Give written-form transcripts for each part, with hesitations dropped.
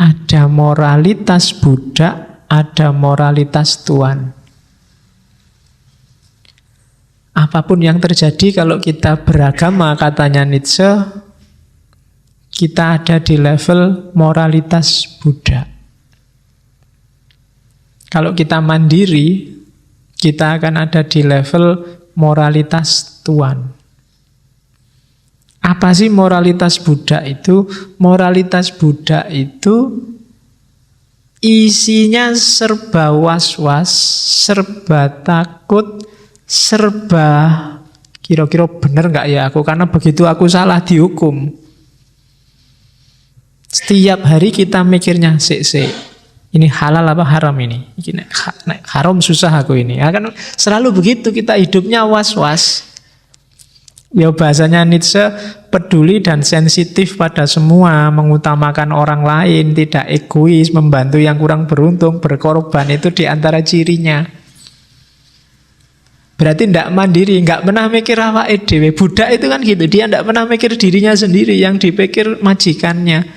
Ada moralitas budak, ada moralitas tuan. Apapun yang terjadi kalau kita beragama, katanya Nietzsche, kita ada di level moralitas budak. Kalau kita mandiri, kita akan ada di level moralitas tuan. Apa sih moralitas budak itu? Moralitas budak itu isinya serba was-was, serba takut, serba kira-kira benar nggak ya aku, karena begitu aku salah dihukum. Setiap hari kita mikirnya, ini halal apa haram ini? Haram susah aku ini. Kan selalu begitu, kita hidupnya was-was. Ya bahasanya Nietzsche, peduli dan sensitif pada semua, mengutamakan orang lain, tidak egois, membantu yang kurang beruntung, berkorban, itu diantara cirinya. Berarti tidak mandiri, nggak pernah mikir awake dhewe. Budak itu kan gitu, dia tidak pernah mikir dirinya sendiri, yang dipikir majikannya.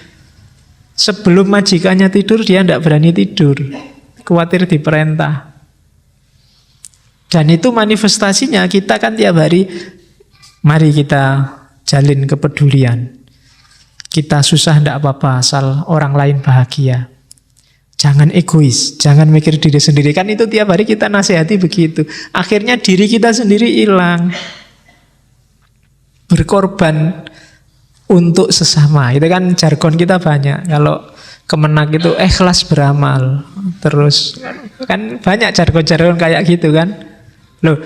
Sebelum majikannya tidur, dia tidak berani tidur, khawatir diperintah. Dan itu manifestasinya, kita kan tiap hari, mari kita jalin kepedulian. Kita susah tidak apa-apa, asal orang lain bahagia. Jangan egois, jangan mikir diri sendiri. Kan itu tiap hari kita nasihati begitu. Akhirnya diri kita sendiri hilang. Berkorban untuk sesama. Itu kan jargon kita banyak. Kalau Kemenak itu ikhlas beramal. Terus kan banyak jargon-jargon kayak gitu kan. Loh,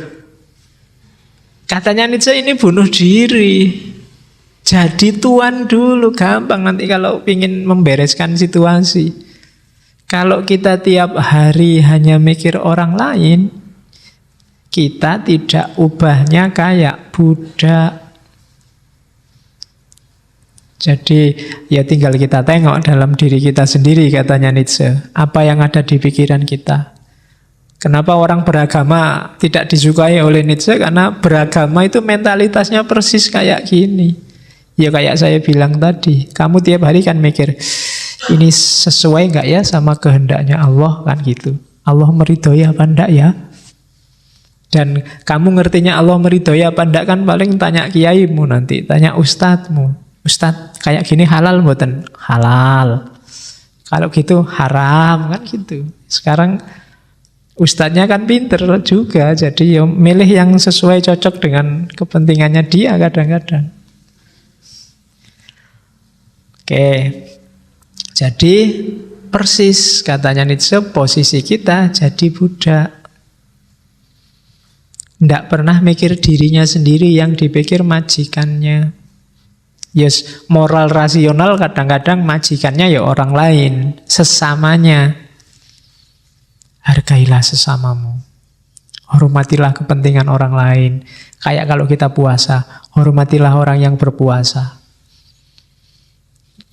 katanya Nietzsche ini bunuh diri. Jadi tuan dulu, gampang nanti kalau ingin membereskan situasi. Kalau kita tiap hari hanya mikir orang lain, kita tidak ubahnya kayak budak. Jadi ya tinggal kita tengok dalam diri kita sendiri, katanya Nietzsche. Apa yang ada di pikiran kita. Kenapa orang beragama tidak disukai oleh Nietzsche? Karena beragama itu mentalitasnya persis kayak gini. Ya kayak saya bilang tadi, kamu tiap hari kan mikir, ini sesuai nggak ya sama kehendaknya Allah, kan gitu. Allah meridhoi apa enggak ya? Dan kamu ngertinya Allah meridhoi apa enggak kan paling tanya kiaimu nanti, tanya ustadzmu. Ustadz, kayak gini halal mboten? Halal. Kalau gitu haram, kan gitu. Sekarang ustadznya kan pinter juga, jadi ya milih yang sesuai cocok dengan kepentingannya dia kadang-kadang. Oke, jadi persis katanya Nietzsche, posisi kita jadi budak. Tidak pernah mikir dirinya sendiri, yang dipikir majikannya. Yes, moral rasional kadang-kadang majikannya ya orang lain, sesamanya. Hargailah sesamamu. Hormatilah kepentingan orang lain. Kayak kalau kita puasa, hormatilah orang yang berpuasa.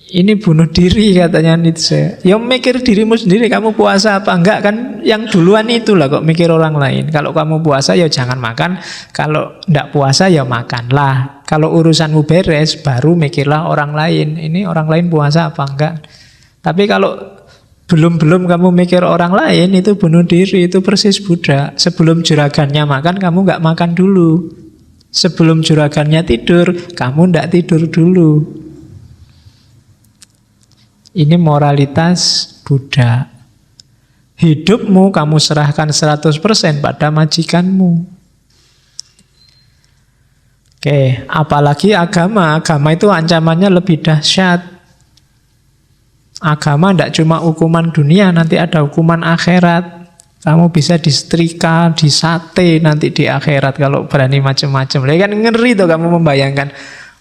Ini bunuh diri katanya Nietzsche. Ya mikir dirimu sendiri, kamu puasa apa enggak, kan yang duluan itulah kok mikir orang lain. Kalau kamu puasa ya jangan makan, kalau enggak puasa ya makanlah. Kalau urusanmu beres baru mikirlah orang lain. Ini orang lain puasa apa enggak. Tapi kalau belum kamu mikir orang lain, itu bunuh diri, itu persis budak. Sebelum juragannya makan, kamu enggak makan dulu. Sebelum juragannya tidur, kamu enggak tidur dulu. Ini moralitas budak. Hidupmu kamu serahkan 100% pada majikanmu. Oke, apalagi agama. Agama itu ancamannya lebih dahsyat. Agama tidak cuma hukuman dunia, nanti ada hukuman akhirat. Kamu bisa disetrika, disate nanti di akhirat kalau berani macam-macam. Kan ngeri tuh kamu membayangkan.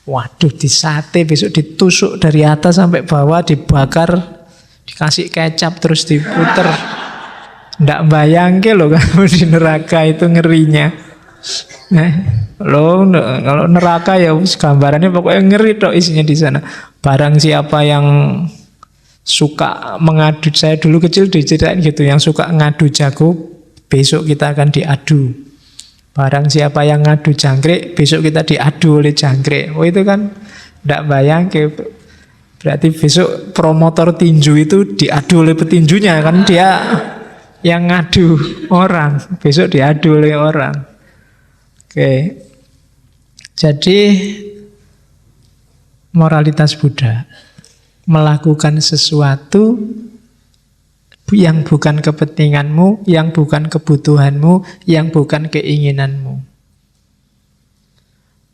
Waduh, disate, besok ditusuk dari atas sampai bawah, dibakar, dikasih kecap, terus diputer. Nggak bayangke loh kamu di neraka itu ngerinya. Kalau neraka ya gambarannya pokoknya ngeri toh isinya di sana. Barang siapa yang suka mengadu, saya dulu kecil diceritain gitu, yang suka ngadu jago, besok kita akan diadu. Barang siapa yang ngadu jangkrik, besok kita diadu oleh jangkrik. Oh itu kan tidak bayang ke. Berarti besok promotor tinju itu diadu oleh petinjunya, kan dia yang ngadu orang, besok diadu oleh orang. Oke. Jadi moralitas Buddha, melakukan sesuatu yang bukan kepentinganmu, yang bukan kebutuhanmu, yang bukan keinginanmu.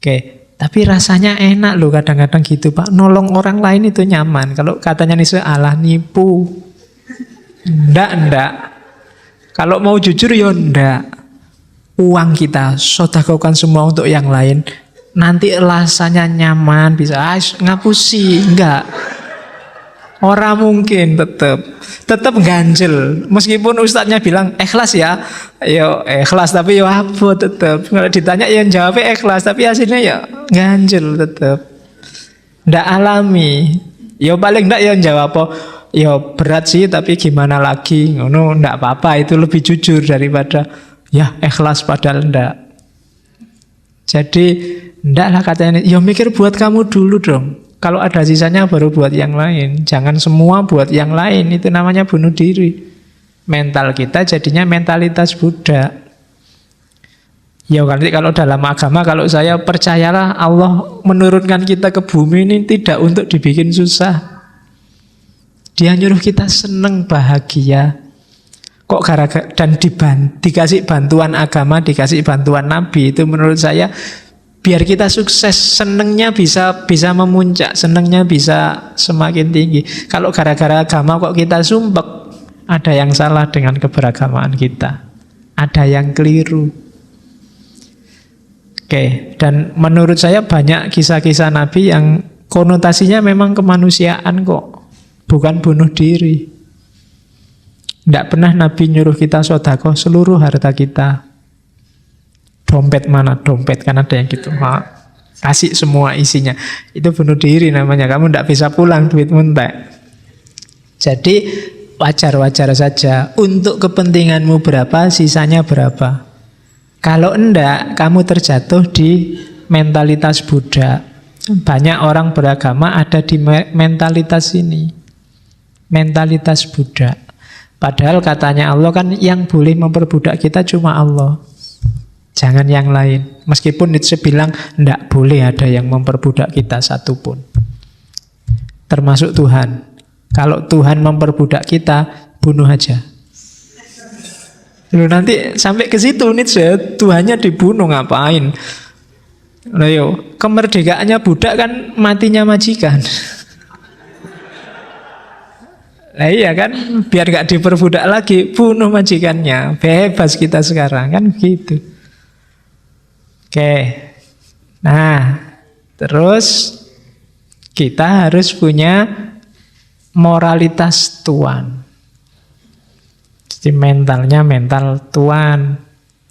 Oke, tapi rasanya enak loh kadang-kadang gitu Pak. Nolong orang lain itu nyaman. Kalau katanya nih alah nipu. Enggak. Kalau mau jujur ya enggak. Uang kita sedekahkan semua untuk yang lain. Nanti rasanya nyaman, bisa ngapusi. Enggak. Orang mungkin tetap ganjel. Meskipun ustadznya bilang ikhlas ya, yo ikhlas tapi yo apa tetap. Kalau ditanya yang jawabnya ikhlas tapi hasilnya ya ganjel tetap. Ndak alami. Yo paling ndak yang jawab apa, yo berat sih tapi gimana lagi. Ngono ndak apa-apa, itu lebih jujur daripada ya ikhlas padahal ndak. Jadi ndaklah katanya, yo mikir buat kamu dulu dong. Kalau ada sisanya baru buat yang lain. Jangan semua buat yang lain. Itu namanya bunuh diri. Mental kita jadinya mentalitas Buddha. Ya nanti kalau dalam agama, kalau saya percayalah Allah menurunkan kita ke bumi ini tidak untuk dibikin susah. Dia nyuruh kita seneng, bahagia. Kok gara-gara dan dikasih bantuan agama, dikasih bantuan Nabi, itu menurut saya biar kita sukses, senengnya bisa memuncak, senengnya bisa semakin tinggi. Kalau gara-gara agama kok kita sumpek, ada yang salah dengan keberagamaan kita. Ada yang keliru. Oke, dan menurut saya banyak kisah-kisah Nabi yang konotasinya memang kemanusiaan kok, bukan bunuh diri. Tidak pernah Nabi nyuruh kita sedekah seluruh harta kita. Dompet mana? Dompet kan ada yang gitu. Kasih semua isinya. Itu bunuh diri namanya. Kamu tidak bisa pulang, duit entek. Jadi wajar-wajar saja. Untuk kepentinganmu berapa, sisanya berapa. Kalau enggak, kamu terjatuh di mentalitas Buddha. Banyak orang beragama ada di mentalitas ini. Mentalitas Buddha. Padahal katanya Allah kan yang boleh memperbudak kita cuma Allah. Jangan yang lain. Meskipun Nietzsche bilang tidak boleh ada yang memperbudak kita satupun. Termasuk Tuhan. Kalau Tuhan memperbudak kita, bunuh aja. Lalu nanti sampai ke situ Nietzsche, Tuhannya dibunuh ngapain? Ayo, kemerdekaannya budak kan matinya majikan. Nah iya kan, biar gak diperbudak lagi, bunuh majikannya. Bebas kita sekarang, kan begitu. Oke, nah terus kita harus punya moralitas tuan. Jadi mentalnya mental tuan.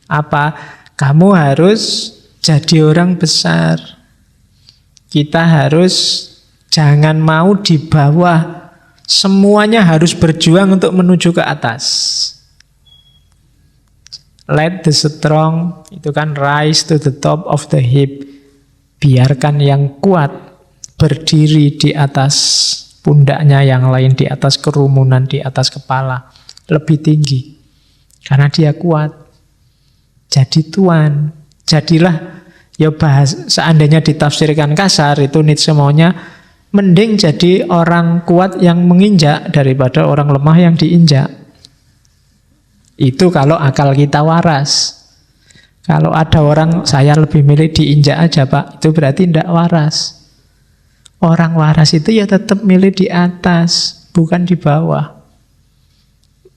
Apa? Kamu harus jadi orang besar. Kita harus jangan mau di bawah. Semuanya harus berjuang untuk menuju ke atas. Let the strong, itu kan rise to the top of the heap. Biarkan yang kuat berdiri di atas pundaknya yang lain, di atas kerumunan, di atas kepala. Lebih tinggi. Karena dia kuat. Jadi tuan. Jadilah, ya seandainya ditafsirkan kasar, itu Nietzsche maunya, mending jadi orang kuat yang menginjak daripada orang lemah yang diinjak. Itu kalau akal kita waras. Kalau ada orang, saya lebih milih diinjak aja Pak, itu berarti tidak waras. Orang waras itu ya tetap milih di atas, bukan di bawah.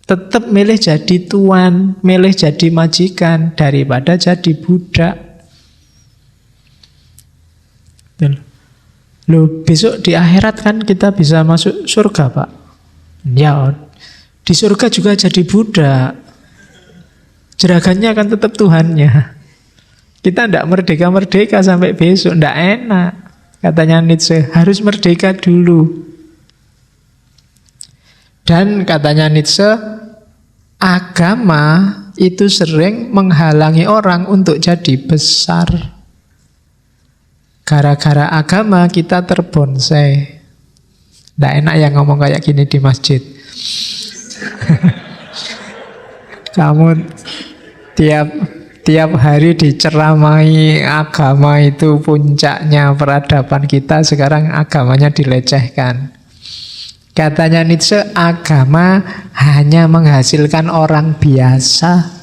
Tetap milih jadi tuan, milih jadi majikan, daripada jadi budak. Loh, besok di akhirat kan kita bisa masuk surga Pak. Ya, di surga juga jadi budak. Jeragannya akan tetap Tuhannya. Kita tidak merdeka-merdeka sampai besok, tidak enak. Katanya Nietzsche, harus merdeka dulu. Dan katanya Nietzsche, agama itu sering menghalangi orang untuk jadi besar. Gara-gara agama kita terbonsai. Nggak enak yang ngomong kayak gini di masjid. Kamu tiap hari diceramai agama itu puncaknya peradaban kita, sekarang agamanya dilecehkan. Katanya Nietzsche, agama hanya menghasilkan orang biasa.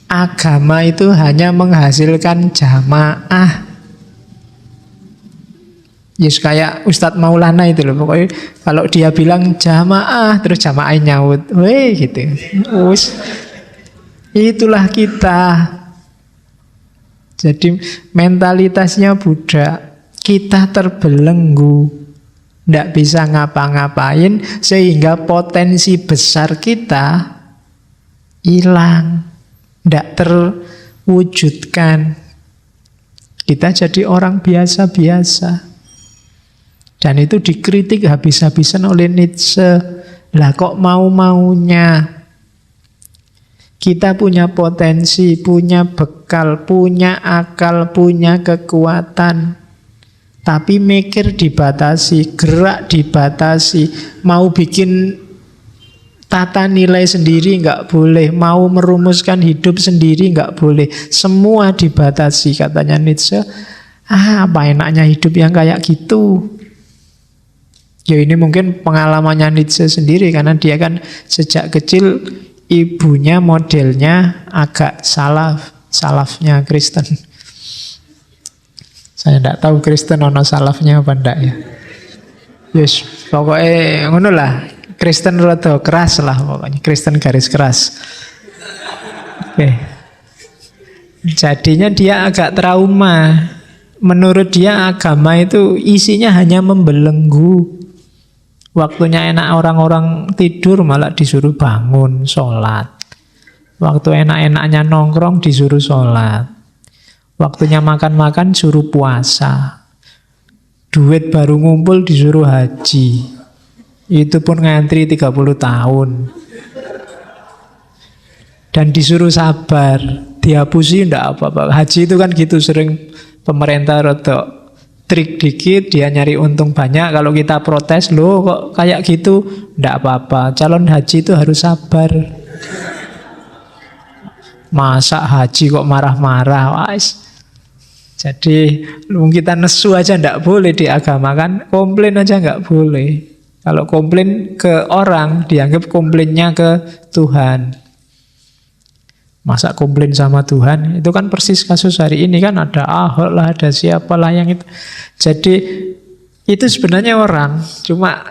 Agama itu hanya menghasilkan jamaah. Yes, kayak Ustadz Maulana itu loh. Pokoknya kalau dia bilang jamaah, terus jamaah nyaut, weh gitu. Itulah kita. Jadi mentalitasnya Buddha. Kita terbelenggu, tidak bisa ngapa-ngapain, sehingga potensi besar kita hilang, tidak terwujudkan. Kita jadi orang biasa-biasa. Dan itu dikritik habis-habisan oleh Nietzsche. Lah kok mau-maunya? Kita punya potensi, punya bekal, punya akal, punya kekuatan. Tapi mikir dibatasi, gerak dibatasi. Mau bikin tata nilai sendiri nggak boleh, mau merumuskan hidup sendiri nggak boleh, semua dibatasi, katanya Nietzsche. Apa enaknya hidup yang kayak gitu? Ya ini mungkin pengalamannya Nietzsche sendiri, karena dia kan sejak kecil ibunya modelnya agak salafnya Kristen. Saya tidak tahu Kristen ono salafnya apa enggak ya. Yes, pokoknya ngono lah. Kristen rada keras lah pokoknya, Kristen garis keras. Oke. Jadinya dia agak trauma. Menurut dia agama itu isinya hanya membelenggu. Waktunya enak orang-orang tidur malah disuruh bangun sholat. Waktu enak-enaknya nongkrong disuruh sholat. Waktunya makan-makan suruh puasa. Duit baru ngumpul disuruh haji. Itu pun ngantri 30 tahun. Dan disuruh sabar, dihapusi ndak apa-apa. Haji itu kan gitu, sering pemerintah rotok trik dikit, dia nyari untung banyak. Kalau kita protes, loh kok kayak gitu, ndak apa-apa. Calon haji itu harus sabar. Masa haji kok marah-marah? Jadi kita nesu aja ndak boleh di agama kan, komplain aja nggak boleh. Kalau komplain ke orang, dianggap komplainnya ke Tuhan. Masa komplain sama Tuhan? Itu kan persis kasus hari ini kan, ada Ahok lah, ada siapalah yang itu. Jadi itu sebenarnya orang, cuma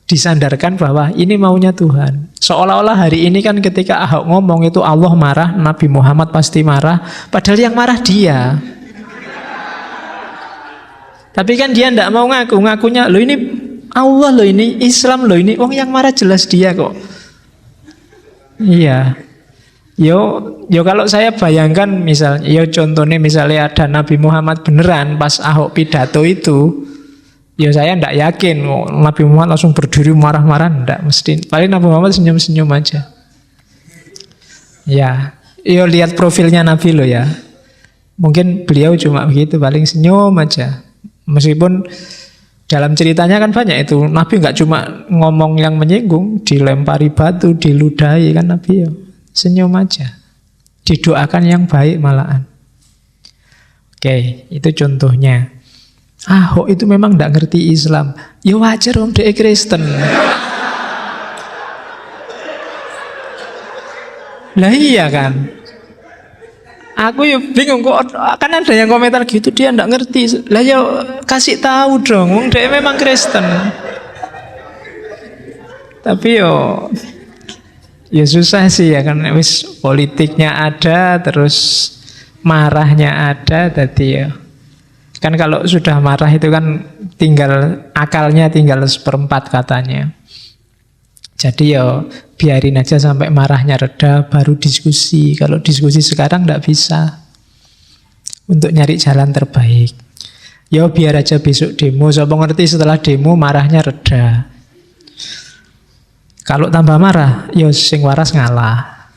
disandarkan bahwa ini maunya Tuhan. Seolah-olah hari ini kan ketika Ahok ngomong itu Allah marah, Nabi Muhammad pasti marah, padahal yang marah dia. Tapi kan dia tidak mau ngakunya, loh ini Allah loh, ini Islam loh, ini yang marah jelas dia kok. Iya. Yo kalau saya bayangkan misalnya, contohnya misalnya ada Nabi Muhammad beneran pas Ahok pidato itu, saya ndak yakin Nabi Muhammad langsung berdiri marah-marah, ndak mesti. Paling Nabi Muhammad senyum-senyum aja. Ya, lihat profilnya Nabi loh ya. Mungkin beliau cuma begitu, paling senyum aja. Meskipun dalam ceritanya kan banyak itu, Nabi nggak cuma ngomong yang menyinggung, dilempari batu, diludahi kan Nabi ya. Senyum aja, didoakan yang baik malahan. Oke, itu contohnya. Ahok itu memang tidak ngerti Islam. Ya wajar om, dia Kristen. Lah iya kan. Aku ya bingung kok, kan ada yang komentar gitu, dia tidak ngerti. Lah ya kasih tahu dong, dia memang Kristen. Tapi ya susah sih ya kan, wis politiknya ada, terus marahnya ada, tadi ya. Kan kalau sudah marah itu kan tinggal akalnya tinggal 1/4 katanya. Jadi biarin aja sampai marahnya reda, baru diskusi. Kalau diskusi sekarang tidak bisa. Untuk nyari jalan terbaik. Biar aja besok demo. Siapa ngerti setelah demo marahnya reda. Kalau tambah marah, sing waras ngalah.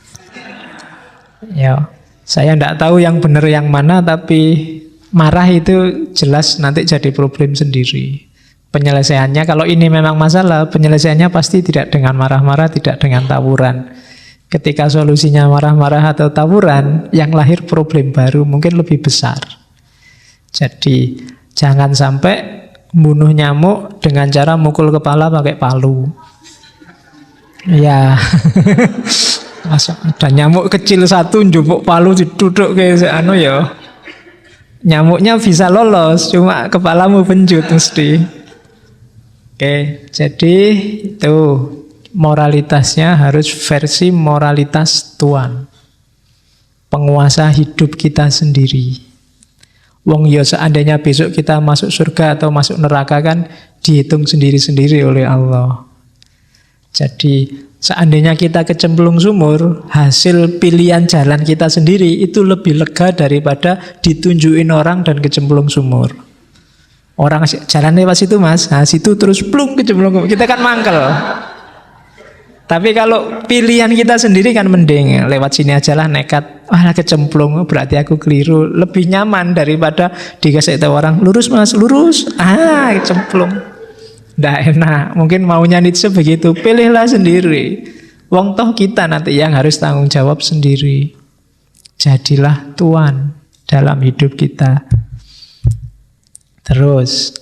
Saya tidak tahu yang benar yang mana, tapi marah itu jelas nanti jadi problem sendiri. Penyelesaiannya kalau ini memang masalah, penyelesaiannya pasti tidak dengan marah-marah, tidak dengan tawuran. Ketika solusinya marah-marah atau tawuran, yang lahir problem baru mungkin lebih besar. Jadi jangan sampai bunuh nyamuk dengan cara mukul kepala pakai palu. Ya. Masa ada nyamuk kecil satu njupuk palu diduduk kayak anu ya. Nyamuknya bisa lolos, cuma kepalamu penjut mesti. Oke, jadi itu moralitasnya harus versi moralitas Tuhan. Penguasa hidup kita sendiri. Wong ya seandainya besok kita masuk surga atau masuk neraka kan dihitung sendiri-sendiri oleh Allah. Jadi seandainya kita kecemplung sumur, hasil pilihan jalan kita sendiri itu lebih lega daripada ditunjukin orang dan kecemplung sumur. Orang jalan lewat situ mas, nah situ terus plung kecemplung, kita kan mangkel. Tapi kalau pilihan kita sendiri kan mending, lewat sini aja lah nekat, kecemplung, berarti aku keliru. Lebih nyaman daripada dikasih tahu orang, lurus mas, lurus, kecemplung. Nggak enak, mungkin maunya Nietzsche begitu, pilihlah sendiri. Wong toh kita nanti yang harus tanggung jawab sendiri. Jadilah Tuhan dalam hidup kita. Terus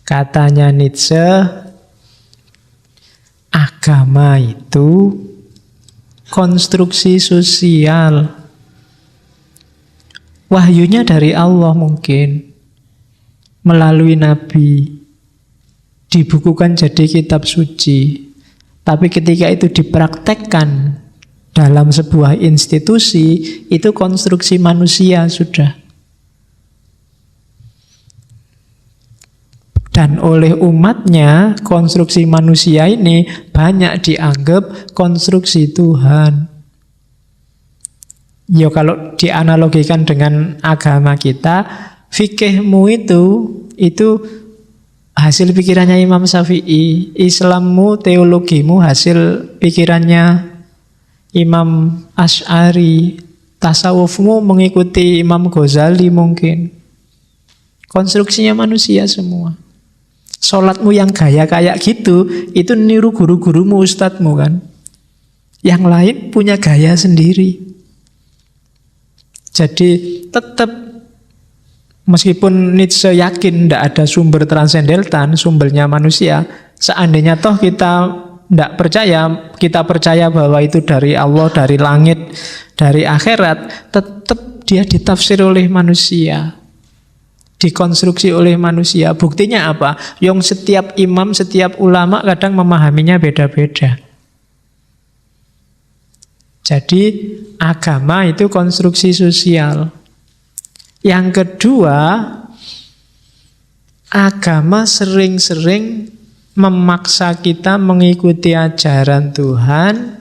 katanya Nietzsche, agama itu konstruksi sosial. Wahyunya dari Allah mungkin melalui nabi, dibukukan jadi kitab suci. Tapi ketika itu dipraktekkan dalam sebuah institusi, itu konstruksi manusia sudah. Dan oleh umatnya, konstruksi manusia ini banyak dianggap konstruksi Tuhan. Ya kalau dianalogikan dengan agama kita, fikihmu itu hasil pikirannya Imam Syafi'i, Islammu, teologimu hasil pikirannya Imam Asy'ari, tasawufmu mengikuti Imam Ghazali mungkin. Konstruksinya manusia semua. Sholatmu yang gaya kayak gitu, itu niru guru-gurumu, ustadzmu kan. Yang lain punya gaya sendiri. Jadi tetap, meskipun Nietzsche yakin tidak ada sumber transendental, sumbernya manusia, seandainya toh kita tidak percaya, kita percaya bahwa itu dari Allah, dari langit, dari akhirat, tetap dia ditafsir oleh manusia, dikonstruksi oleh manusia. Buktinya apa? Yang setiap imam, setiap ulama kadang memahaminya beda-beda. Jadi agama itu konstruksi sosial. Yang kedua, agama sering-sering memaksa kita mengikuti ajaran Tuhan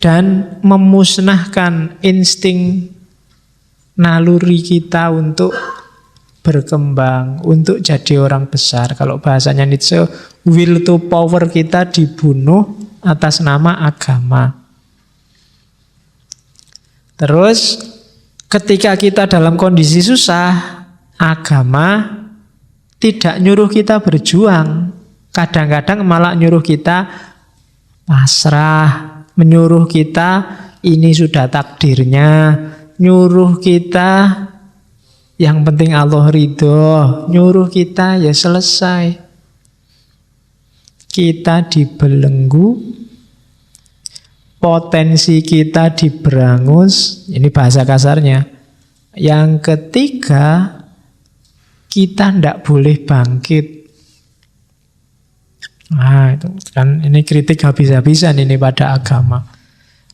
dan memusnahkan insting naluri kita untuk berkembang, untuk jadi orang besar. Kalau bahasanya Nietzsche, will to power kita dibunuh atas nama agama. Terus ketika kita dalam kondisi susah, agama tidak nyuruh kita berjuang. Kadang-kadang malah nyuruh kita pasrah, menyuruh kita ini sudah takdirnya, nyuruh kita yang penting Allah ridho, nyuruh kita ya selesai. Kita dibelenggu, potensi kita diberangus, ini bahasa kasarnya. Yang ketiga, kita tidak boleh bangkit. Nah, itu kan ini kritik habis-habisan ini pada agama.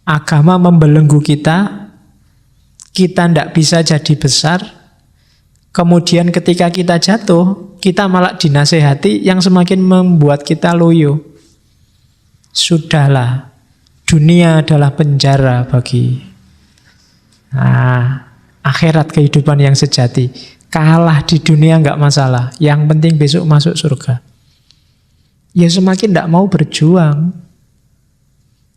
Agama membelenggu kita tidak bisa jadi besar. Kemudian ketika kita jatuh, kita malah dinasehati yang semakin membuat kita loyo. Sudahlah, dunia adalah penjara bagi akhirat kehidupan yang sejati. Kalah di dunia nggak masalah, yang penting besok masuk surga. Ya semakin tidak mau berjuang,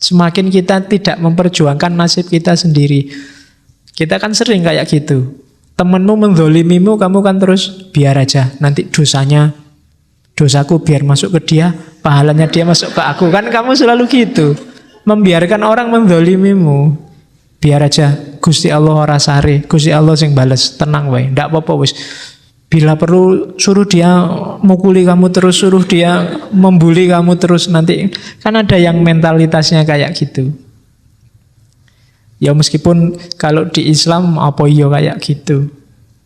semakin kita tidak memperjuangkan nasib kita sendiri. Kita kan sering kayak gitu. Temenmu menzolimimu, kamu kan terus biar aja. Nanti dosaku biar masuk ke dia, pahalanya dia masuk ke aku. Kan kamu selalu gitu. Membiarkan orang menzolimimu. Biar aja, Gusti Allah ora sare, Gusti Allah sing bales, tenang wae, ndak apa-apa wis. Bila perlu suruh dia mukuli kamu terus, suruh dia membuli kamu terus nanti. Kan ada yang mentalitasnya kayak gitu. Ya meskipun kalau di Islam apa iya kayak gitu.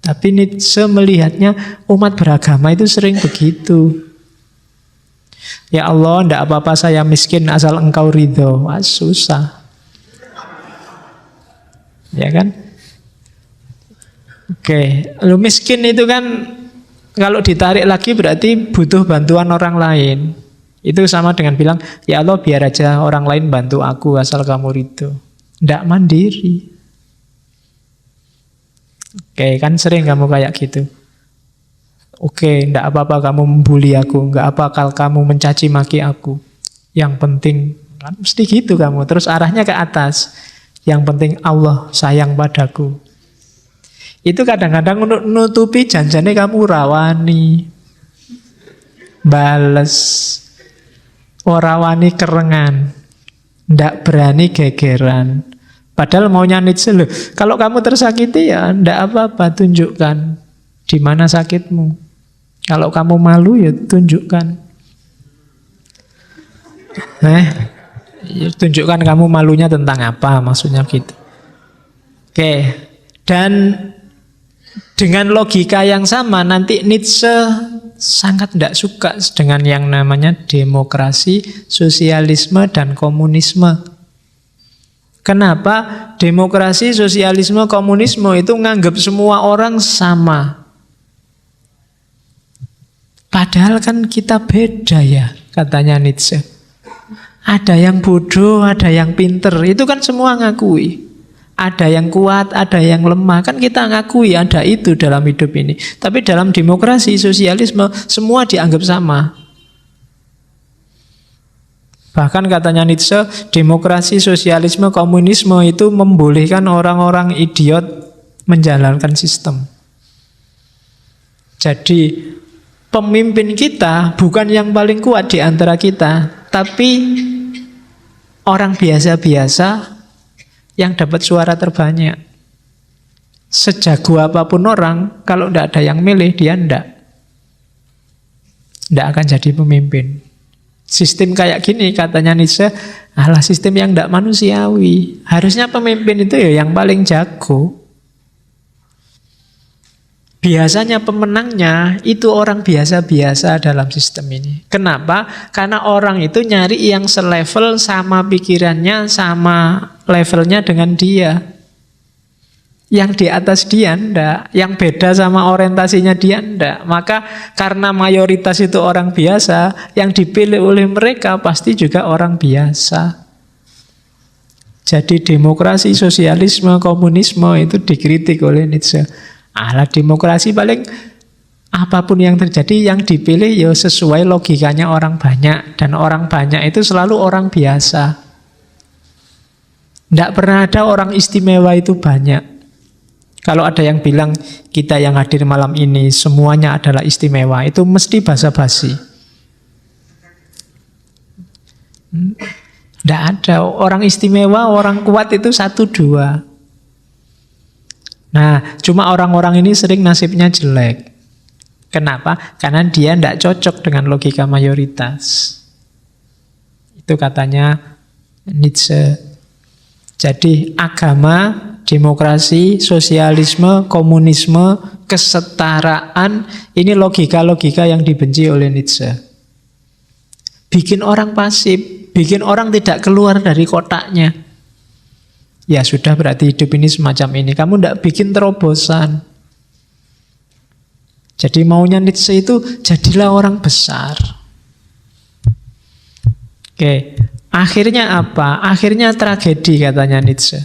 Tapi Nietzsche melihatnya umat beragama itu sering begitu. Ya Allah, ndak apa-apa saya miskin asal engkau ridho. Wah, susah. Ya kan? Oke, lu miskin itu kan kalau ditarik lagi berarti butuh bantuan orang lain. Itu sama dengan bilang, ya Allah biar aja orang lain bantu aku asal kamu ridho. Ndak mandiri. Oke, kan sering kamu kayak gitu. Oke, ndak apa-apa kamu membuli aku, nggak apa kalau kamu mencaci maki aku. Yang penting, kan mesti gitu kamu. Terus arahnya ke atas. Yang penting Allah sayang padaku. Itu kadang-kadang untuk nutupi janjane kamu rawani. Bales. Ora wani kerengan. Ndak berani gegeran. Padahal maunya Nietzsche loh. Kalau kamu tersakiti ya ndak apa-apa, tunjukkan di mana sakitmu. Kalau kamu malu ya tunjukkan. Tunjukkan kamu malunya tentang apa, maksudnya gitu. Oke. Dan dengan logika yang sama nanti Nietzsche sangat tidak suka dengan yang namanya demokrasi, sosialisme, dan komunisme. Kenapa? Demokrasi, sosialisme, komunisme itu nganggap semua orang sama. Padahal kan kita beda ya, katanya Nietzsche. Ada yang bodoh, ada yang pinter. Itu kan semua ngakui. Ada yang kuat, ada yang lemah. Kan kita ngakui ada itu dalam hidup ini. Tapi dalam demokrasi, sosialisme, semua dianggap sama. Bahkan katanya Nietzsche, demokrasi, sosialisme, komunisme itu membolehkan orang-orang idiot menjalankan sistem. Jadi pemimpin kita bukan yang paling kuat di antara kita, tapi orang biasa-biasa yang dapat suara terbanyak. Sejago apapun orang, kalau tidak ada yang milih, dia tidak akan jadi pemimpin. Sistem kayak gini, katanya Nietzsche, adalah sistem yang tidak manusiawi. Harusnya pemimpin itu ya yang paling jago. Biasanya pemenangnya itu orang biasa-biasa dalam sistem ini. Kenapa? Karena orang itu nyari yang selevel sama pikirannya, sama levelnya dengan dia. Yang di atas dia enggak, yang beda sama orientasinya dia enggak. Maka karena mayoritas itu orang biasa, yang dipilih oleh mereka pasti juga orang biasa. Jadi demokrasi, sosialisme, komunisme itu dikritik oleh Nietzsche. Alah, demokrasi paling apapun yang terjadi yang dipilih ya sesuai logikanya orang banyak. Dan orang banyak itu selalu orang biasa. Tidak pernah ada orang istimewa itu banyak. Kalau ada yang bilang kita yang hadir malam ini semuanya adalah istimewa, itu mesti basa-basi. Tidak ada orang istimewa, orang kuat itu 1-2. Nah, cuma orang-orang ini sering nasibnya jelek. Kenapa? Karena dia tidak cocok dengan logika mayoritas. Itu katanya Nietzsche. Jadi agama, demokrasi, sosialisme, komunisme, kesetaraan, ini logika-logika yang dibenci oleh Nietzsche. Bikin orang pasif, bikin orang tidak keluar dari kotaknya. Ya sudah, berarti hidup ini semacam ini. Kamu tidak bikin terobosan. Jadi maunya Nietzsche itu jadilah orang besar. Oke, akhirnya apa? Akhirnya tragedi, katanya Nietzsche.